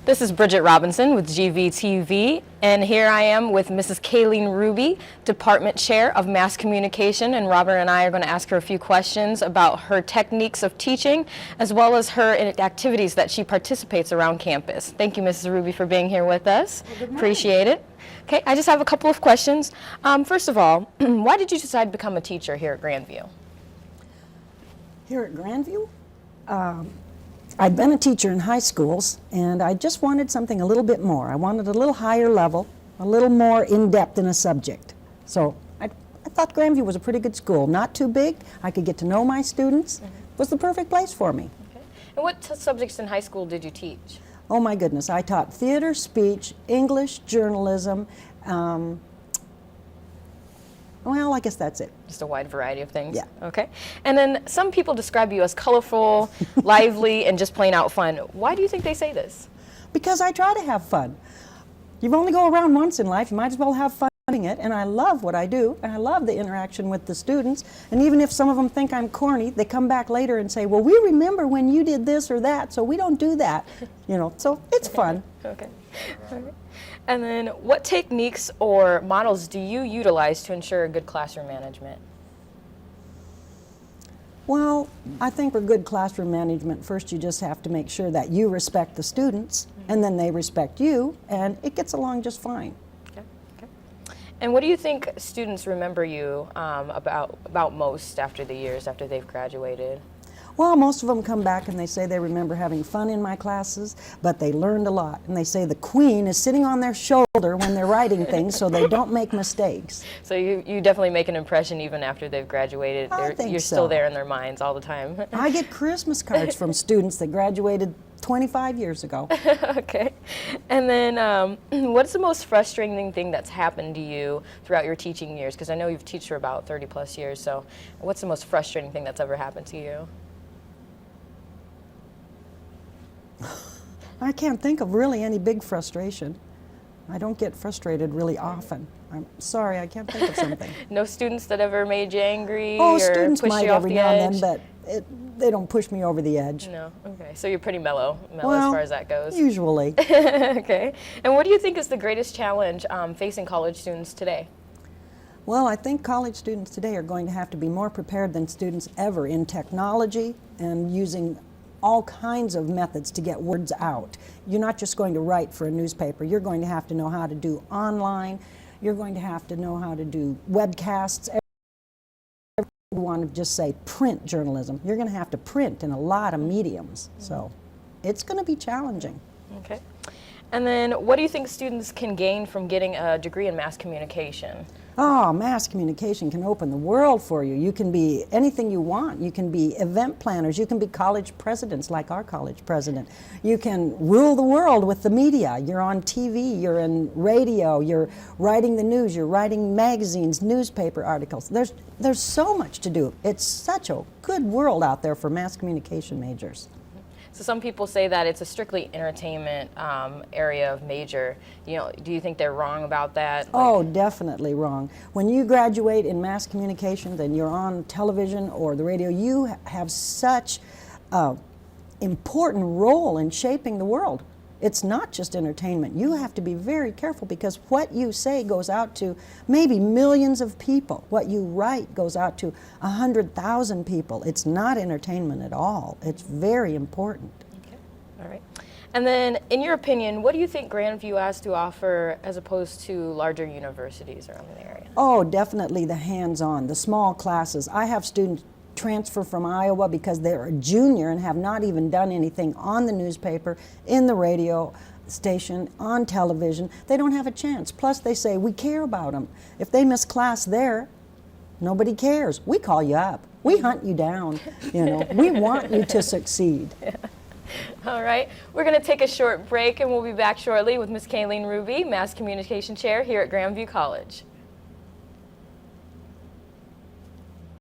This is Bridgett Robinson with GVTV, and here I am with Mrs. Kaylene Ruby, Department Chair of Mass Communication, and Robert and I are going to ask her a few questions about her techniques of teaching, as well as her activities that she participates around campus. Thank you, Mrs. Ruby, for being here with us. Well, appreciate it. Okay, I just have a couple of questions. First of all, why did you decide to become a teacher here at Grandview? Here at Grandview? I'd been a teacher in high schools, and I just wanted something a little bit more. I wanted a little higher level, a little more in-depth in a subject. So I thought Grandview was a pretty good school. Not too big. I could get to know my students. It was the perfect place for me. Okay. And what subjects in high school did you teach? Oh my goodness, I taught theater, speech, English, journalism. Well, I guess that's it. Just a wide variety of things? Yeah. Okay. And then some people describe you as colorful, lively, and just plain out fun. Why do you think they say this? Because I try to have fun. You've only go around once in life, you might as well have fun doing it, and I love what I do, and I love the interaction with the students, and even if some of them think I'm corny, they come back later and say, well, we remember when you did this or that, so we don't do that, you know, so it's fun. Okay. Okay. And then what techniques or models do you utilize to ensure good classroom management? Well, I think for good classroom management, first you just have to make sure that you respect the students, and then they respect you, and it gets along just fine. Okay. Okay. And what do you think students remember you about most after the years, after they've graduated? Well, most of them come back and they say they remember having fun in my classes, but they learned a lot. And they say the queen is sitting on their shoulder when they're writing things so they don't make mistakes. So you definitely make an impression even after they've graduated. I think You're so. still there in their minds all the time. I get Christmas cards from students that graduated 25 years ago. Okay. And then what's the most frustrating thing that's happened to you throughout your teaching years? Because I know you've taught for about 30 plus years, so what's the most frustrating thing that's ever happened to you? I can't think of really any big frustration. I don't get frustrated really often. I'm sorry, I can't think of something. No students that ever made you angry Oh, or students pushed might you off every the now edge? and then, but they don't push me over the edge. No, okay. So you're pretty mellow Well, as far as that goes. Usually. Okay. And what do you think is the greatest challenge facing college students today? Well, I think college students today are going to have to be more prepared than students ever in technology and using all kinds of methods to get words out. You're not just going to write for a newspaper. You're going to have to know how to do online. You're going to have to know how to do webcasts. You want to just say print journalism. You're going to have to print in a lot of mediums. So it's going to be challenging. Okay. And then what do you think students can gain from getting a degree in mass communication? Oh, mass communication can open the world for you. You can be anything you want. You can be event planners. You can be college presidents like our college president. You can rule the world with the media. You're on TV, you're in radio, you're writing the news, you're writing magazines, newspaper articles. There's so much to do. It's such a good world out there for mass communication majors. So some people say that it's a strictly entertainment area of major. You know, do you think they're wrong about that? Oh, definitely wrong. When you graduate in mass communication, then you're on television or the radio. You have such an important role in shaping the world. It's not just entertainment. You have to be very careful because what you say goes out to maybe millions of people. What you write goes out to 100,000 people. It's not entertainment at all. It's very important. Okay. All right. And then, in your opinion, what do you think Grandview has to offer as opposed to larger universities around the area? Oh, definitely the hands-on, the small classes. I have students transfer from Iowa because they're a junior and have not even done anything on the newspaper, in the radio station, on television. They don't have a chance. Plus they say, we care about them. If they miss class there, nobody cares. We call you up. We hunt you down. You know, we want you to succeed. Yeah. All right. We're going to take a short break and we'll be back shortly with Ms. Kaylene Ruby, Mass Communication Chair here at Grandview College.